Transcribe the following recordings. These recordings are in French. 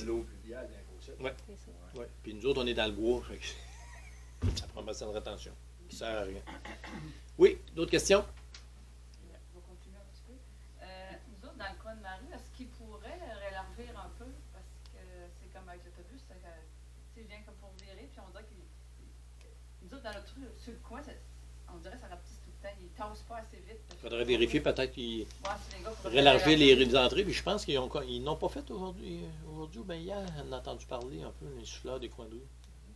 a l'eau pluviale d'un côté. Oui. C'est ça. Ouais. Puis nous autres, on est dans le bois. Fait que ça prend pas de rétention. Ça sert à rien. Oui, d'autres questions? On va continuer un petit peu. Nous autres, dans le coin de Marie, est-ce qu'ils pourraient rélargir un peu? Parce que c'est comme avec l'autobus, c'est que, tu sais, je viens comme pour virer, puis on dirait qu'ils. Nous autres, dans le truc, sur le coin, on dirait que ça rapetisse tout le temps. Ils ne tassent pas assez vite. Il faudrait vérifier peut-être qu'ils Ouais, c'est les gars qui rélarger les entrées. Puis je pense qu'ils n'ont pas fait aujourd'hui ou bien hier. On a entendu parler un peu les souffleurs des coins de rue.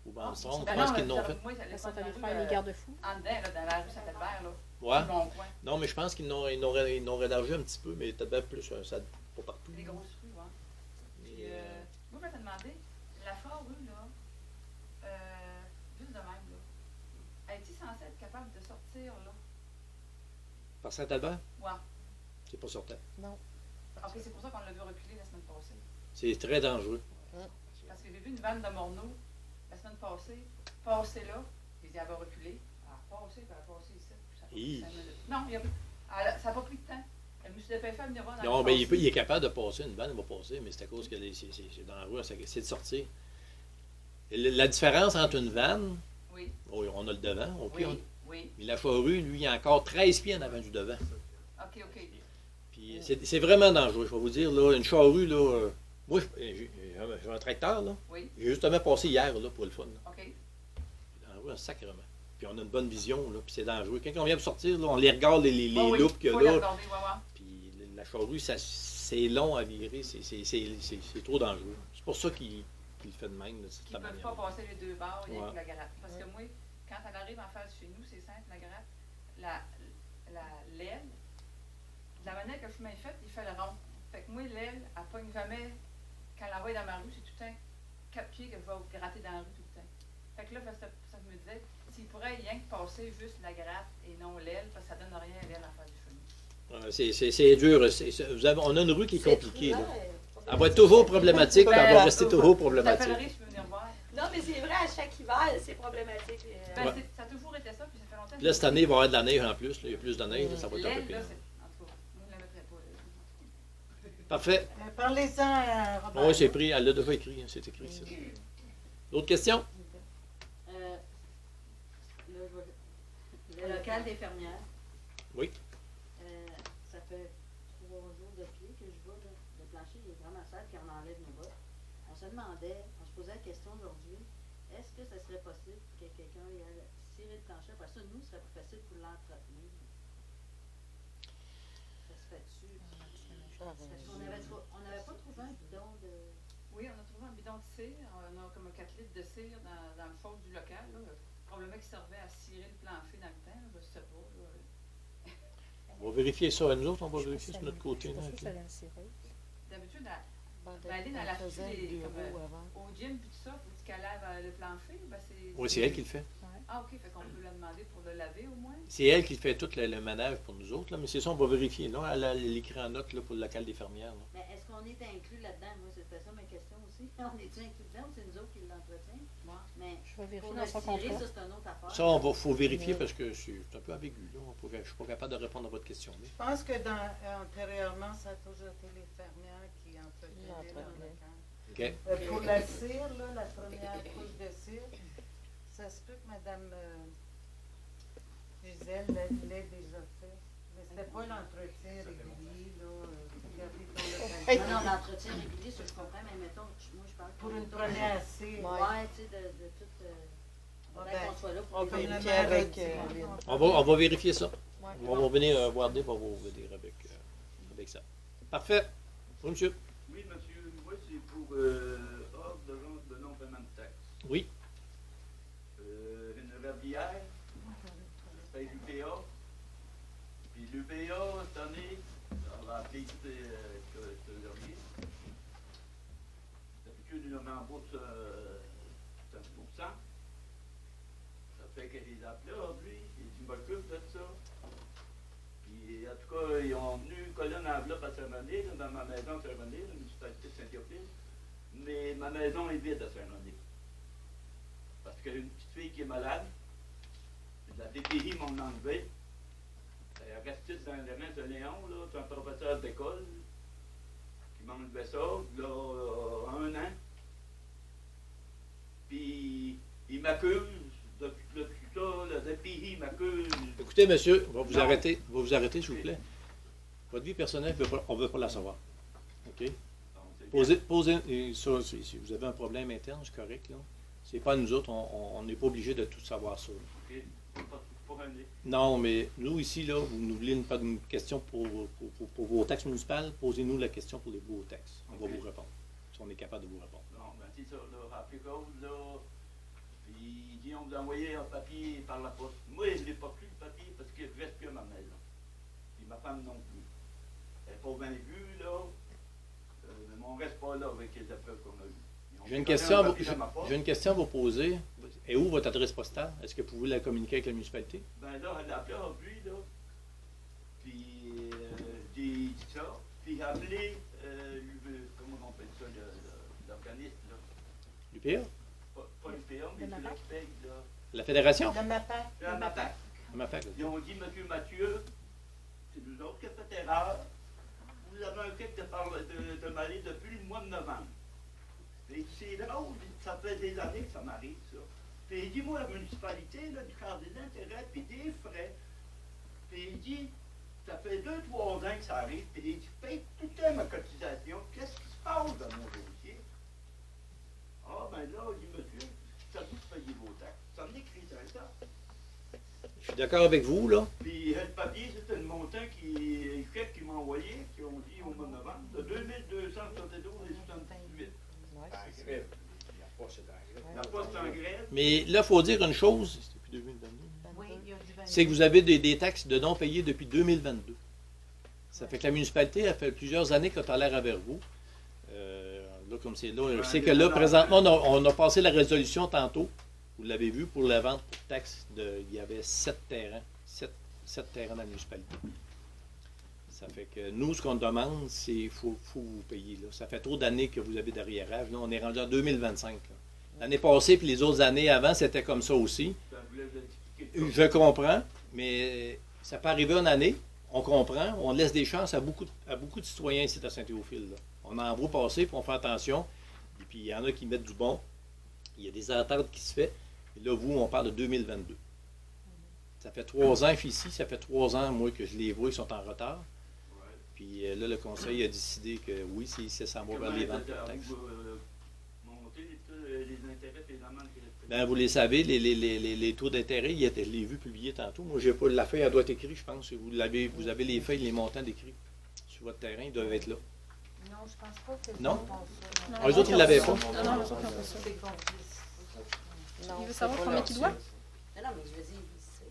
Ou bien Armstrong, je pense qu'ils l'ont fait. Moi, Là, ça fallait faire les garde-fous. En dedans, là, dans la rue Saint-Albert, là. Ouais. Sur mon coin. Non, mais je pense qu'ils l'ont rélargé un petit peu, mais peut-être bien plus. Ça, pas partout. Les grosses rues, ouais. Puis, Mais, moi, je vais te demander, la Fort-Rue, là, juste de même, là, est-il censé être capable de sortir, là? par Saint-Albert, Ouais. c'est pas sortant. Non. Ok, c'est pour ça qu'on l'a vu reculer la semaine passée. C'est très dangereux. Parce que j'ai vu une vanne de Morneau la semaine passée, passer là, puis elle va reculer. Elle a repassé, puis elle a passé ici. Puis ça a pris 5 minutes. Non, ça n'a pas pris de temps. Je me suis dépêché à venir voir dans Non, le mais passé. il est capable de passer, une vanne, il va passer, mais c'est à cause que c'est dans la rue, c'est de sortir. La différence entre une vanne, Oui, on a le devant, oui, oui. mais la charrue, lui, il a encore 13 pieds en avant du devant. Ok, ok. Puis c'est vraiment dangereux, je vais vous dire, là, une charrue, là, moi, j'ai un tracteur, là, Oui, j'ai justement passé hier, là, pour le fun, là, ok. dans la rue, sacrément. Puis on a une bonne vision, là, puis c'est dangereux. Quand on vient pour sortir, là, on les regarde, les Oh oui, loupes qu'il y faut a les là, regarder, ouais, ouais. puis la charrue, c'est long à virer, c'est trop dangereux. C'est pour ça qu'il le fait de même, de cette Qui ne peuvent manière. pas passer les deux barres avec Ouais. la gratte. Parce que moi, quand elle arrive en face de chez nous, c'est simple, la gratte, l'aile, de la manière que le chemin est fait, il fait le rond. Fait que moi, l'aile, elle pogne jamais, quand elle envoie dans ma rue, c'est tout le temps 4 pieds que je vais gratter dans la rue tout le temps. Fait que là, ça me disait, s'il pourrait rien que passer juste la gratte et non l'aile, parce que ça donne rien à l'aile en face du chemin. C'est dur. On a une rue qui est compliquée. Là. Elle va être toujours problématique, puis elle va rester toujours Je problématique. t'appellerai, je peux venir voir. Non, mais c'est vrai, à chaque hiver, c'est problématique. Ben, Ouais. ça a toujours été ça, puis ça fait longtemps. Puis là, cette année, il va y avoir de la neige en plus. Là. Il y a plus de neige, là, ça va être un peu L'aile, pire. là, c'est. En tout cas, moi, je ne la mettrais pas. Là. Parfait. Parlez-en à Robert. Oui, c'est pris. Elle l'a déjà écrit. Hein, c'est écrit, ça. D'autres questions? Le local des fermières. Oui. Ça fait 3 jours de pied que je vois, là, le plancher il est vraiment sale, puis on enlève nos bottes. On se demandait, on se posait la question aujourd'hui, est-ce que ça serait possible que quelqu'un y aille cirer le plancher? Après ça, nous, ce serait plus facile pour l'entretenir. Ça se fait-tu? Parce qu'on n'avait pas trouvé un bidon de... Oui, on a trouvé un bidon de cire. On a comme 4 litres de cire dans le fond du local. Là. Probablement qui servait à cirer le plancher dans le temps. Là. Je ne sais pas. Là. On va vérifier ça. Nous autres, on va Je vérifier pense sur notre côté. Je là, suis ok. pas sûre que c'est la cireuse. D'habitude, Ben, ben, aller dans la elle faisait file, le comme, bureau avant. au gym puis tout ça, faut-tu qu'elle lave le plancher? Ben, Oui, c'est elle qui le fait. Ah, ok. Fait qu'on peut la demander pour le laver au moins. C'est elle qui fait tout le manège pour nous autres. Là, mais c'est ça, on va vérifier. Là, elle a l'écrit en note là, pour le local des fermières. Là. Mais est-ce qu'on est inclus là-dedans? Moi, c'était ça ma question aussi. On est-tu inclus dedans ou c'est nous autres qui l'entretiennent? Moi. Mais Je vais pour vérifier le dans son cirer, contrat. ça, c'est une autre affaire. Ça, faut vérifier parce que c'est un peu ambigu. Là. Je ne suis pas capable de répondre à votre question. Mais... Je pense que antérieurement, ça a toujours été les fermières qui entretenaient le local. OK. Pour la cire, là, la première couche de cire, ça se peut que Mme Gisèle l'ait déjà fait. Mais c'était pas l'entretien régulier, là. Garder ton local. Non, l'entretien régulier, ça je comprends, mais mettons, moi je parle Pour une première cire. Ouais, tu sais, de tout. ben, qu'on soit là pour on les va autres. vérifier la avec mère a dit, Lynn. On va vérifier ça. Ouais. On va venir regarder, on va vous dire avec ça. Parfait. Oui, monsieur. Oui, monsieur, moi, c'est pour ordre de non-paiement de taxes. Oui. Une rabière, je paye l'UPA. Puis l'UPA, cette année, on va appeler trésorier. D'habitude, il me rembourse 5%. Ça fait que les appelés aujourd'hui, il m'occupe de ça. Puis, en tout cas, ils ont venu coller une enveloppe à Saint-René, dans ma maison à Saint-René, la municipalité de Saint-Théophile. Mais ma maison est vide à Saint-René. Parce qu'il y a une petite fille qui est malade. La DPI m'ont enlevé. Elle est restée dans les mains de Léon, là, c'est un professeur d'école qui m'a enlevé ça, là, 1 an. m'accuse, depuis ça, le DPI m'accuse. Écoutez, monsieur, on va vous Non. arrêter, s'il vous plaît. Votre vie personnelle, on ne veut pas la savoir. OK? Non, c'est Posez, si vous avez un problème interne, c'est correct, là. C'est pas nous autres, on n'est pas obligé de tout savoir ça. Là. OK. Pas un nez. Non, mais nous, ici, là, vous nous voulez une question pour vos taxes municipales, posez-nous la question pour vos taxes. On va OK. vous répondre. Si on est capable de vous répondre. Non, ben c'est ça, là, rappelez cause, là. Puis il dit, on vous a envoyé un papier par la poste. Moi, je n'ai pas pris le papier parce qu'il ne reste plus à ma maison. Puis ma femme non plus. Elle n'est pas bien vue, là. Mais on ne reste pas là avec les épreuves qu'on a eues. Ils ont J'ai une donné question un à vous, papier dans ma poste. j'ai une question à vous poser. Et où votre adresse postale? Est-ce que vous pouvez la communiquer avec la municipalité? Ben là, elle a appelé aujourd'hui, là. Puis j'ai dit ça. Puis j'ai appelé, comment on appelle ça, l'organisme, là. L'UPA? Pas l'UPA, mais Le c'est MAPAC. l'OPEC, là. La fédération? Le matin. La MAPAC. La MAPAC, Ils ont dit, monsieur Mathieu, c'est nous autres qui avons fait erreur. Vous avez un chèque de m'aller depuis le mois de novembre. Et c'est là où ça fait des années que ça m'arrive, ça. Puis il dit, moi, la municipalité, là, je charge des intérêts puis des frais. Puis il dit, ça fait 2-3 ans que ça arrive. Puis il dit, paye tout le temps ma cotisation. Qu'est-ce qui se passe dans mon dossier? Ah, ben là, il dit, monsieur, ça vous payer vos taxes. Ça me écrit ça. Je suis d'accord avec vous, là. Puis le papier, c'était le montant le chèque qu'ils m'ont envoyé, qui ont dit au mois de novembre, de 2272,78. La poste en grève. Mais là, il faut dire une chose. C'est depuis 2022. Oui, il y a du 22. C'est que vous avez des taxes de non payées depuis 2022. Ça fait que la municipalité a fait plusieurs années qu'elle tolère envers vous. Là, comme c'est là, c'est que là, présentement, on a passé la résolution tantôt. Vous l'avez vu pour la vente pour taxes. Il y avait 7 terrains. 7 terrains dans la municipalité. Ça fait que nous, ce qu'on demande, c'est qu'il faut vous payer. Là. Ça fait trop d'années que vous avez d'arriérage. Là, on est rendu en 2025. là. L'année passée, puis les autres années avant, c'était comme ça aussi. Ça voulait vous expliquer Je comprends, mais ça peut arriver une année. On comprend, on laisse des chances à beaucoup de citoyens ici à Saint-Théophile. Là. On en voit passer, puis on fait attention. Et puis il y en a qui mettent du bon. Il y a des ententes qui se font. Et là, vous, on parle de 2022. Ça fait 3 ans ici, ça fait 3 ans, moi, que je les vois, ils sont en retard. Ouais. Puis là, le conseil a décidé que oui, ça s'en va vers les ventes pour taxes. Vous montez les intérêts et les amendes qui restent. Ben, vous les savez, les taux d'intérêt, je l'ai vu publier tantôt. Moi, j'ai pas la feuille, elle doit être écrite, je pense. Vous avez les feuilles, les montants décrits sur votre terrain, ils doivent être là. Non, je pense pas que c'est Non? ça. Non, Ah, les autres, ils l'avaient pas. Non, les autres, ils n'ont pas ça. C'est complice. Il veut savoir combien tu dois? Non, mais je veux dire, c'est.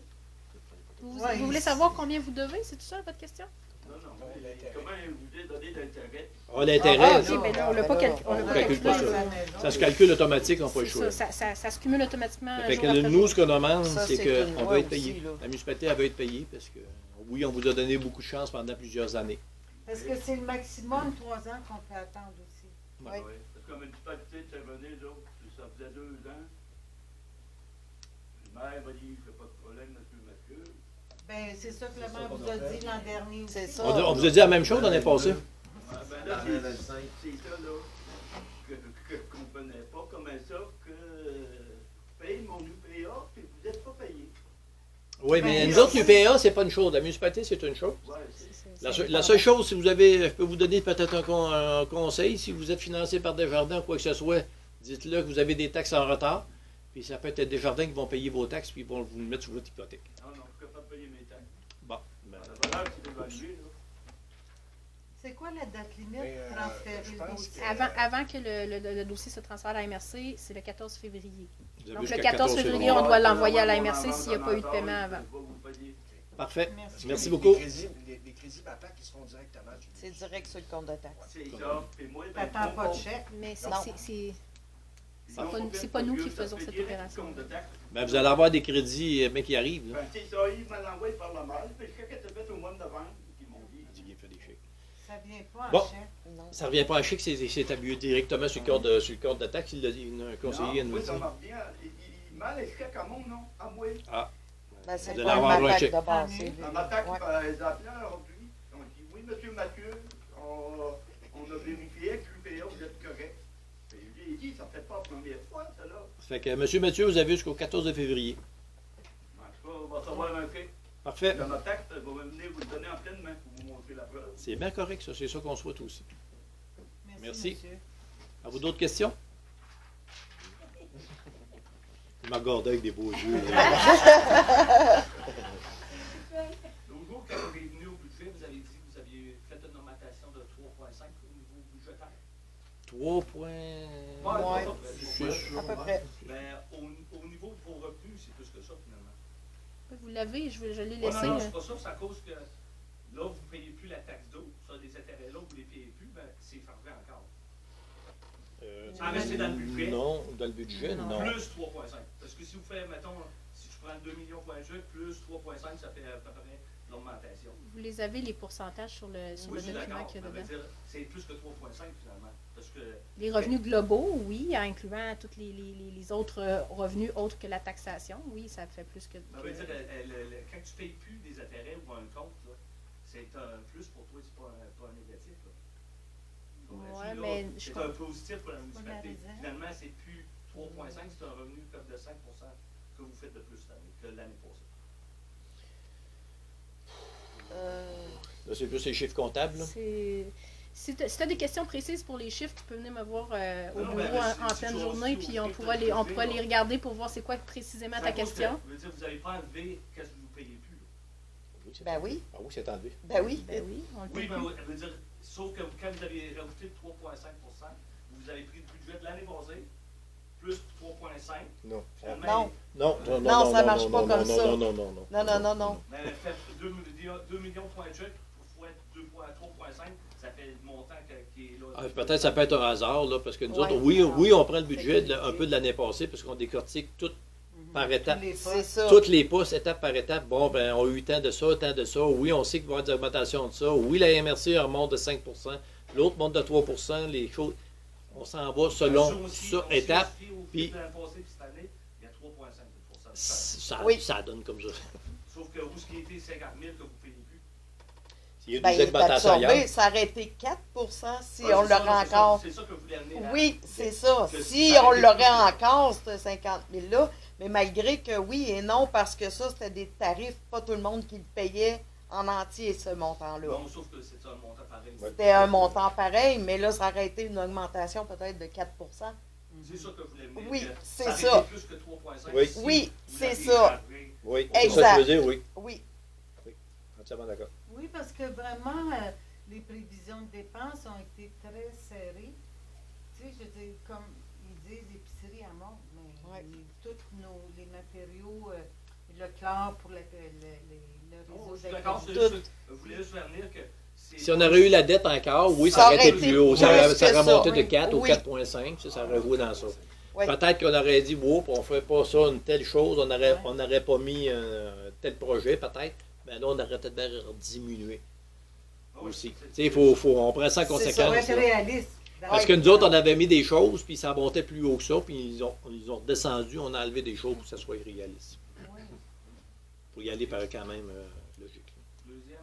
Vous voulez savoir combien vous devez? C'est tout ça votre question? Non, mais comment vous avez donné d'intérêt? Ah, l'intérêt, Ah, ok, ben là, on l'a pas calculé. on calcule pas ça. Ça se calcule automatique, on n'a pas le choix. Ça se cumule automatiquement. Ça fait jour que après nous, jour. ce qu'on demande, Ça, c'est c'est une qu'on loi veut être aussi, payé. là. La municipalité, elle veut être payée parce que, oui, on vous a donné beaucoup de chance pendant plusieurs années. Parce que c'est le maximum 3 ans qu'on peut attendre aussi. Ouais. Oui. Parce que la municipalité de Saint-René, ça faisait 2 ans. Le maire m'a dit, je n'ai pas de problème, monsieur Mathieu. Ben, c'est ça que le maire vous a dit l'an dernier aussi. C'est ça. On vous a dit la même chose l'année passée. Ah, ben là, c'est ça, là, que je ne comprenais pas. Comment ça que paye mon UPA, puis vous n'êtes pas payé. Oui, mais nous autres, l'UPA, c'est pas une chose. La municipalité, c'est une chose. Ouais, La seule chose, si vous avez, je peux vous donner peut-être un conseil, si vous êtes financé par Desjardins ou quoi que ce soit, dites-le que vous avez des taxes en retard, puis ça peut être Desjardins qui vont payer vos taxes, puis ils vont vous mettre sur votre hypothèque. non, je ne peux pas payer mes taxes. Bon, ben, La valeur, c'est évalué, là. C'est quoi la date limite Mais, pour transférer je le pense dossier? que- Avant que le dossier se transfère à la MRC, c'est le 14 février. vous avez Donc, le jusqu'à 14 février, on doit l'envoyer à la MRC s'il n'y a pas eu de paiement avant. Parfait. Merci. Merci beaucoup. Les crédits MAPAC, ils se font directement. C'est direct sur le compte de taxe. C'est ça. Puis moi, ben, T'attends pas de chèque? Mais Non. c'est pas nous qui faisons cette opération. Ben, vous allez avoir des crédits qui arrivent. Là. Ben, c'est ça, ils me l'envoient par la malle. Puis le chèque était fait au mois de novembre. Ils m'ont dit. Il vient faire des chèques. Ça vient pas Bon. en chèque. Non. Ça revient pas à chèque, c'est appuyé directement sur le compte de taxe. Il l'a dit, un conseiller Non, nous oui, dit. ça m'a bien. Il m'a les chèques à mon nom, à moi. Ben, c'est Vous pas allez le avoir un MAPAC chèque. de base, c'est lui. Dans ma taxe, Ouais. les appelants aujourd'hui, on dit oui, monsieur Mathieu, on a vérifié que l'UPA, vous êtes correct. Puis j'ai dit, ça ne fait pas première fois, ça, là. Ça fait que, monsieur Mathieu, vous avez jusqu'au 14 février. En tout cas, on va savoir un fait. Parfait. Dans notre acte, on va venir vous le donner en pleine main pour vous montrer la preuve. C'est bien correct, ça. C'est ça qu'on souhaite aussi. Merci. Monsieur. À vous d'autres questions? Il m'a regardé avec des beaux yeux. là. L'autre jour, quand vous êtes venu au budget, vous avez dit que vous aviez fait une augmentation de 3,5 au niveau budgétaire. 3 points. Ouais. À peu près. Mais au niveau de vos revenus, c'est plus que ça, finalement. Vous l'avez, je l'ai Non, laissé. non, c'est pas ça, c'est à cause que là, vous ne payez plus la taxe d'eau. Ça, des intérêts-là, vous ne les payez plus, ben, c'est fermé encore. Ça resté dans le budget. Non, dans le budget, non. Plus 3,5. Parce que si vous faites, mettons, si je prends 2 millions pour un jeu, plus 3,5, ça fait à peu près l'augmentation. Vous les avez, les pourcentages sur le Oui, je suis document d'accord. qu'il y a Ça veut dedans. dire, c'est plus que 3,5 finalement. Parce que Les revenus globaux, oui, en incluant tous les autres revenus autres que la taxation, oui, ça fait plus que. ça veut dire, quand tu ne payes plus des intérêts ou un compte, là, c'est un plus pour toi, c'est pas un négatif. Là. Ouais, Là, mais je c'est un positif pour la municipalité. réserve. Finalement, c'est plus 3,5, c'est un revenu comme de 5 que vous faites de plus cette année que l'année passée. Là, c'est plus les chiffres comptables. Là. Si tu as des questions précises pour les chiffres, tu peux venir me voir au Non, bureau ben, en c'est pleine toujours journée, aussi puis au on prix pourra que les, vous on pourra payez, les regarder pour voir c'est quoi précisément C'est ta à cause question. que, je veux dire, vous n'avez pas enlevé qu'est-ce que vous ne payez plus. Là. Oui, c'est Ben enlevé. oui. Ah oui, c'est enlevé. Ben oui. Ben oui, on le Oui, paye mais plus. je veux dire, sauf que quand vous avez rajouté le 3,5 vous avez pris le budget de l'année passée, plus 3,5. Non. Finalement, Non. Non, ça marche pas comme ça. Non. Non. Mais fait 2 millions de points de chèque fois 3,5, ça fait le montant qui est là. Ah, peut-être ça peut être un hasard, là, parce que nous Ouais. autres, oui, on prend le budget un peu de l'année passée, parce qu'on décortique tout par étapes. Tous les C'est postes. ça. Toutes les postes, étape par étape. Bon, ben, on a eu tant de ça, tant de ça. Oui, on sait qu'il va y avoir des augmentations de ça. Oui, la MRC remonte de 5 l'autre monte de 3 les choses. On s'en va selon ça, étape. Puis- Puis. L'année passée, puis cette année, il y a 3,5 de Ça, Oui. ça donne comme ça. Sauf que où ce qui était 50 000 que vous ne payez plus. Il y a Ben, des il est augmentations absorbé. ailleurs. Ça aurait été 4 si Ouais, on c'est ça, l'aurait c'est ça, encore. C'est ça que vous voulez amener. Oui, c'est ça. que Si ça on aurait été l'aurait plus- encore, ce 50 000-là, mais malgré que oui et non, parce que ça, c'était des tarifs, pas tout le monde qui le payait en entier, ce montant-là. Non, sauf que c'est un montant pareil. C'était un montant pareil, mais là, ça aurait été une augmentation peut-être de 4 C'est ça que vous voulez amener. Oui, que c'est aurait ça. été plus que 3,5. Oui. si Oui, vous c'est aviez ça. gravé. Oui, Exact. c'est ça que je veux dire, oui. Oui. Entièrement d'accord. Oui, parce que vraiment, les prévisions de dépenses ont été très serrées. Tu sais, je veux dire, comme ils disent, l'épicerie à mort, mais Ouais. tous les matériaux, le chlore pour le Non, réseau je suis d'accord, c'est Tout. juste, je voulais juste faire venir que c'est. Si on aurait eu la dette encore, oui, Ça ça aurait aurait été été plus haut. plus Ça aurait que ça. remonté de Oui. 4 ou Oui. 4,5. Ça aurait joué dans ça. Oui. Peut-être qu'on aurait dit, wow, on ne ferait pas ça, une telle chose, on n'aurait pas mis un tel projet, peut-être. Mais là, on aurait peut-être bien diminué Ah oui, aussi. c'est- Tu sais, faut, on prend ça en C'est ça, Pour conséquence. être là. réaliste. Parce que nous autres, on avait mis des choses, puis ça montait plus haut que ça, puis ils ont redescendu, on a enlevé des choses pour que ça soit réaliste. Oui. Pour y aller par quand même logique. Deuxième,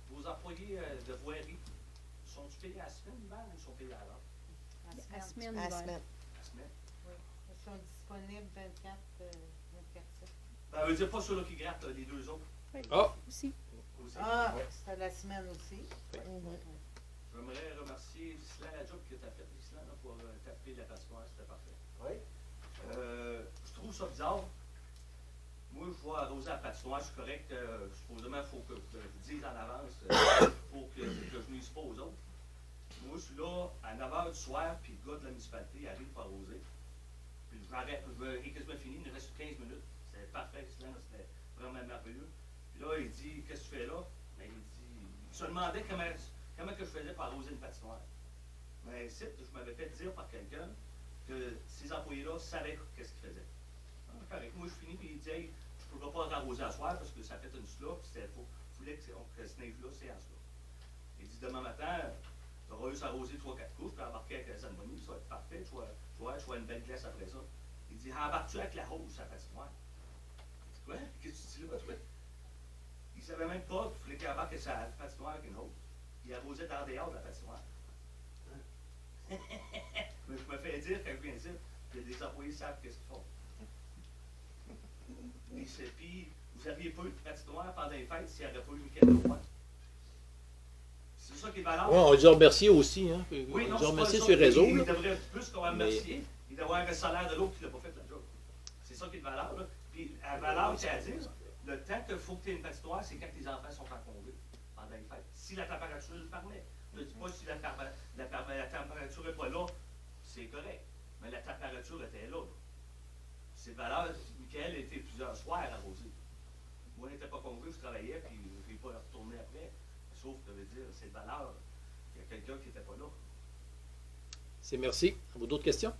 vos employés de voirie, sont-ils payés à la semaine, l'hiver, ou sont payés à l'heure? La semaine, À la l'hiver. semaine. À la semaine. Ils sont disponibles 24/7. Ça veut dire pas ceux-là qui grattent, les deux autres Ah, Aussi. aussi. Ah, c'est à la semaine aussi. Mhm. J'aimerais remercier Gisela, la job que tu as faite, Gisela, là, pour taper la patinoire, c'était parfait. Oui. Je trouve ça bizarre. Moi, je vois arroser la patinoire, je suis correct. Supposément, il faut que je vous dise en avance pour que je nuise pas aux autres. Moi, je suis là à 9 h du soir, puis le gars de la municipalité arrive pour arroser. Puis je m'arrête, il est quasiment fini, il nous reste 15 minutes. C'était parfait, c'était vraiment merveilleux. Puis là, il dit, qu'est-ce que tu fais là? Ben, il dit, il se demandait comment que je faisais pour arroser une patinoire. Mais ici, je m'avais fait dire par quelqu'un que ces employés-là savaient qu'est-ce qu'ils faisaient. Ah, correct. Moi, je finis, puis il dit, hey, je ne pourrais pas arroser à soir parce que ça fait une slot, puis c'était faux. Je voulais que ce neige-là, c'est en slot. Il dit, demain matin, tu auras juste arrosé 3-4 couches, puis embarquer avec la Zamboni, ça va être parfait, tu vois une belle glace après ça. Il dit, embarque-tu avec la hausse à la patinoire? Je dis, quoi? Qu'est-ce que tu dis là, toi? Il ne savait même pas qu'il fallait qu'il embarque sa patinoire avec une hausse. Il arrosait dans dehors de la patinoire. Mais je me fais dire quand je viens ici, Puis vous n'aviez pas eu de patinoire pendant les fêtes s'il n'y avait pas eu Michael Leroy. C'est ça qui est valable. Ouais, on les a remerciés aussi. Hein. Oui, On non, les a c'est remerciés pas sur les ça. réseaux. Il là. devrait plus qu'on remercier. Mais- Il devrait avoir un salaire de l'autre qui n'a pas fait la job. C'est ça qui est valable. Là. Puis la valable, c'est à dire, le temps qu'il faut que tu aies une patinoire, c'est quand tes enfants sont en congé pendant les fêtes. Si la température le permet. Je ne dis pas si la température n'est pas là, c'est correct. Mais la température était là. C'est valable. Michael était plusieurs soirs arrosé. Moi, je n'étais pas congé, je travaillais, puis je n'ai pas retourné après. Sauf que, ça veut dire, c'est valable. Il y a quelqu'un qui n'était pas là. C'est merci. Avez-vous d'autres questions?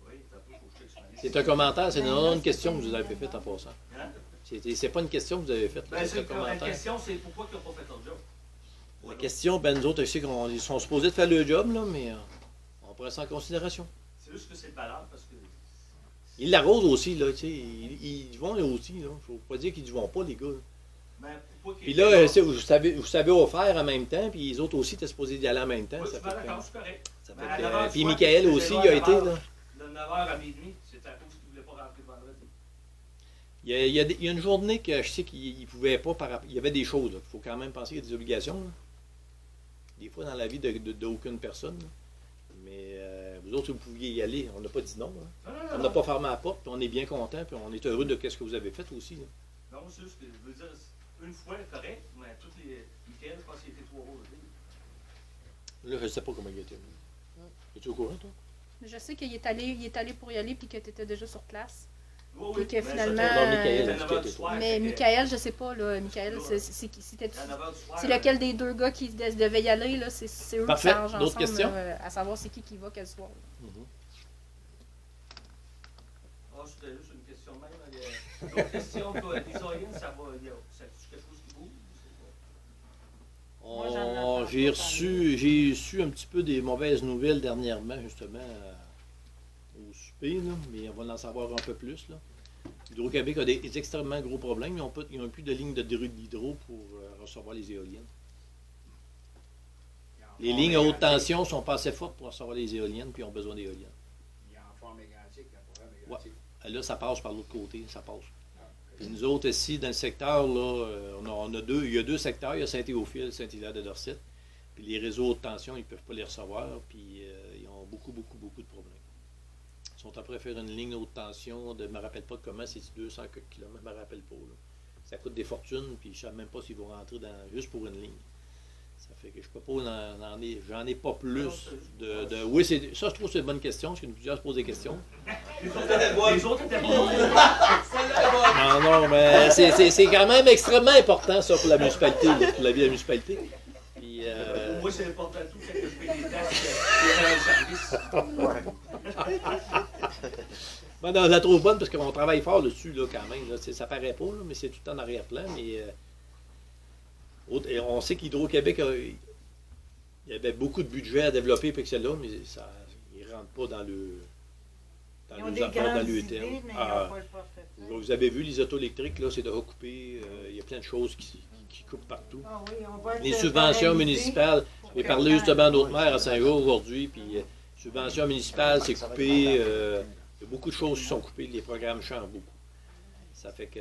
Oui, c'est un peu faut que je t'explique. C'est un commentaire, c'est une question que vous avez faite en passant. Hein? C'est pas une question que vous avez faite, là, Ben, c'est un la commentaire. question, c'est pourquoi tu n'as pas fait ton job? La question, ben nous autres, je sais qu'ils sont supposés de faire le job, là, mais on prend ça en considération. C'est juste que c'est valable parce que. Ils l'arrosent aussi, là, tu sais. Ils vont là aussi, là. Faut pas dire qu'ils ne vont pas, les gars. Là. Ben, pourquoi Puis là, tu sais, vous savez offrir en même temps, puis les autres aussi étaient supposés y aller en même temps. Oui, Ça tu vas fait que- d'accord, c'est correct. ça Ben, fait à que- 9 heures du puis soir, Michael tu aussi, faisais il a à été, là. De 9h à minuit, c'est à cause qu'il ne voulait pas rentrer le vendredi. Il y a une journée que je sais qu'il ne pouvait pas, il y avait des choses, il faut quand même penser qu'il y a des obligations, là. Des fois dans la vie d'aucune personne. Là. Mais vous autres, vous pouviez y aller, on n'a pas dit non. Hein. Non, On n'a pas fermé la porte, puis on est bien content, puis on est heureux de ce que vous avez fait aussi. Là. Non, c'est juste que je veux dire, une fois, correct, mais toutes les. Michael, je pense qu'il était 3 jours. Là, je ne sais pas comment il était. Es-tu au courant, toi? Je sais qu'il est allé pour y aller puis que tu étais déjà sur place. Oui, Et que mais finalement, c'était- Non, Michael, c'était est-ce 9 qu'il heures du était soir, Mais fait que- Michael, je sais pas, là. Michael, C'est c'était. à 9 heures du soir, C'est lequel des deux gars qui devaient y aller, là? C'est eux Parfait. qui s'arrangent D'autres ensemble, questions? à savoir c'est qui va quel soir. Ah, c'était juste une question de même. D'autres questions, toi, les oreillers, ça va. C'est quelque chose qui bouge? Moi, j'en entends J'ai pas reçu un petit peu des mauvaises nouvelles dernièrement, justement, au souper, là, mais on va en savoir un peu plus. Là. Hydro-Québec a des extrêmement gros problèmes. Ils n'ont plus de ligne d'hydro pour recevoir les éoliennes. Les lignes à haute tension sont pas assez fortes pour recevoir les éoliennes, puis ils ont besoin d'éoliennes. Il y a en forme mégantique, un programme mégantique. Là, ça passe par l'autre côté, ça passe. Puis nous autres, ici, dans le secteur, là, il y a deux secteurs. Il y a Saint-Théophile, Saint-Hilaire de Dorset. Puis les réseaux haute tension, ils ne peuvent pas les recevoir. Puis ils ont beaucoup de problèmes. Ils sont après à faire une ligne haute tension je ne me rappelle pas comment, c'est 200 km, je ne me rappelle pas. Là. Ça coûte des fortunes, puis je ne sais même pas s'ils vont rentrer juste pour une ligne. Ça fait que je peux pas j'en ai pas plus de. Oui, ça je trouve que c'est une bonne question, parce que plusieurs se posent des questions. Les autres étaient pas. Non, mais c'est quand même extrêmement important ça pour la municipalité, là, pour la vie de la municipalité. Puis, Pour moi, c'est important tout, c'est que je paye des taxes et un service. ben, non, je la trouve bonne parce qu'on travaille fort dessus là, quand même. Là. Ça paraît pas, là, mais c'est tout en arrière-plan. Mais et on sait qu'Hydro-Québec, il y avait beaucoup de budget à développer pour là, mais ça, ils ne rentrent pas dans Ils ont les des affaires, dans grandes le idées, terme. mais ils Ah, n'ont pas le parfait. vous avez vu, les autos électriques, là, c'est de recouper. Il y a plein de choses qui coupent partout. Ah oui, on va Les être subventions paralysés municipales, pour j'ai que parlé le justement temps- d'autres maires à Saint-Jean aujourd'hui, puis subventions municipales, c'est coupé. Il y a beaucoup de choses qui sont coupées, les programmes changent beaucoup. Ça fait que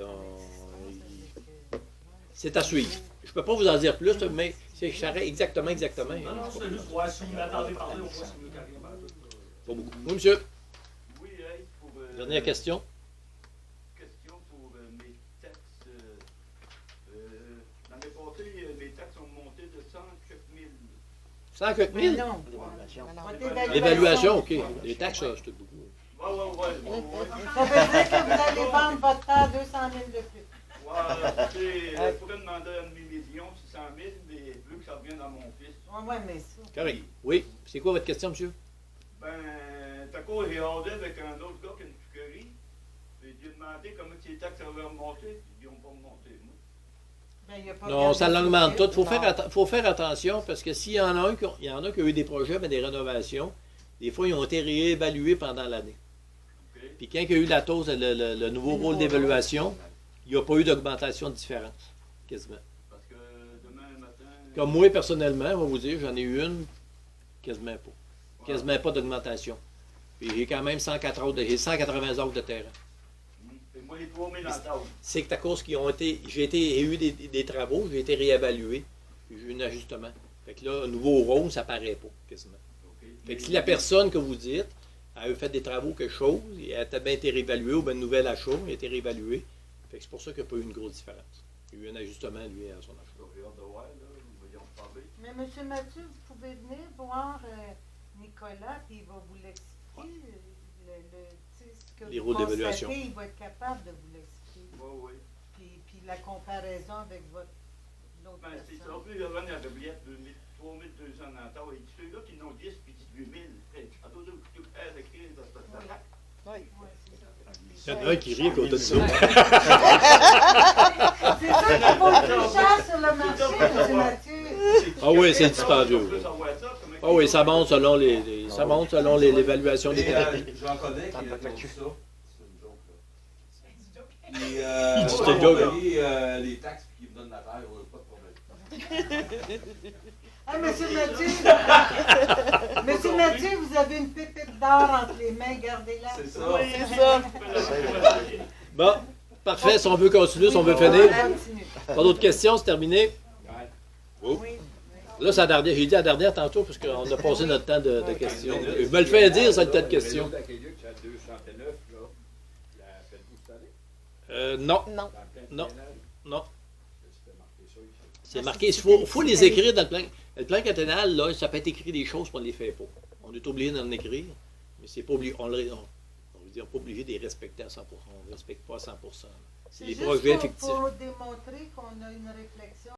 c'est à suivre. Je ne peux pas vous en dire plus, mais c'est exactement. Non, non, c'est juste voir si vous m'attendez parler, on voit si vous voulez carrément. Pas beaucoup. Oui, monsieur. Oui, hey, pour. Dernière question. Question pour mes taxes. L'année passée, mes taxes ont monté de 104 000. 100 quelques Mais mille? non. Votre L'évaluation, OK. Les taxes, ça, c'est beaucoup. Ouais. Ça veut dire que vous allez vendre votre terre à 200 000 de plus. Je pourrais demander 1 600 000, mais vu que ça revient dans mon fils. Oui, mais ça. Correct. Oui. C'est quoi votre question, monsieur? Ben, t'as quoi, j'ai rendé avec un autre gars qui a une sucrerie. Puis j'ai demandé comment les taxes avaient remonté. Ils n'ont pas remonté, moi. Ben, il y a pas Non, ça regardé l'augmente sur tout. le site. Faut faire attention parce que s'il y en a il y en a qui ont eu des projets, mais des rénovations, des fois, ils ont été réévalués pendant l'année. OK? Puis quand il y a eu la TOS, le nouveau rôle d'évaluation, il n'y a pas eu d'augmentation de différence, quasiment. Parce que demain matin. Comme moi, personnellement, on va vous dire, j'en ai eu une, quasiment pas. Quasiment pas d'augmentation. Puis j'ai quand même 180 acres de terrain. Et Moi, les 3 000 en tasse. C'est que à cause j'ai eu des travaux, j'ai été réévalué, puis j'ai eu un ajustement. Fait que là, un nouveau rôle, ça paraît pas, quasiment. OK. Fait que si la personne que vous dites a fait des travaux, quelque chose, et elle a bien été réévaluée, ou bien un nouvel achat, il a été réévalué. Fait que c'est pour ça qu'il n'y a pas eu une grosse différence. Il y a eu un ajustement, lui, à son achat. J'ai hâte de voir, là. Ils vont tomber. Mais M. Mathieu, vous pouvez venir voir Nicolas, puis il va vous l'expliquer. Tu sais, ce que Les vous rôles d'évaluation. constatez, il va être capable de vous l'expliquer. Oui, oui. Puis la comparaison avec l'autre Ben, c'est ça. personne. En plus, il va vendre la bibliothèque 3 200 en tasse. Il dit, ceux-là qui n'ont 10 puis 18 000. Tantôt, vous coûtez cher d'écrire, ça se passe pas. Oui. Ouais, c'est ça. Il y en a un qui rit à côté de ça. C'est ça qu'il vaut le plus cher sur le marché, M. Mathieu. Ah oui, c'est dispendieux. On peut savoir ça, comment Ah oui, ça monte selon l'évaluation des terrains. J'en connais qui ont dit ça. C'est une joke, là. C'est Et, Il dit on c'est va joke. payer les taxes puis qu'ils me donnent la terre, pas de problème. Ah, Monsieur Mathieu, Monsieur Mathieu, vous avez une pépite d'or entre les mains, gardez-la. C'est ça. C'est ça. Bon, parfait. Si on veut continuer, si on veut Oui, finir. on continue. Pas d'autres questions, c'est terminé. Oui. Là, c'est la dernière. J'ai dit la dernière tantôt, parce qu'on a passé notre temps de questions. Je me le fais dire, ça, le temps de questions. Aqueduc, c'est à 209, là. La faites-vous cette année? Non, Non. Dans le plein Non. triennal? non. C'était marqué ça ici. C'est marqué. Il faut les écrire dans le plan. Le plan quinquennal, là, ça peut être écrit des choses, puis on ne les fait pas. On est obligé d'en écrire, mais c'est pas obligé. On n'est pas obligé de les respecter à 100%. On ne respecte pas à 100%. C'est les juste projets pour fictifs. démontrer qu'on a une réflexion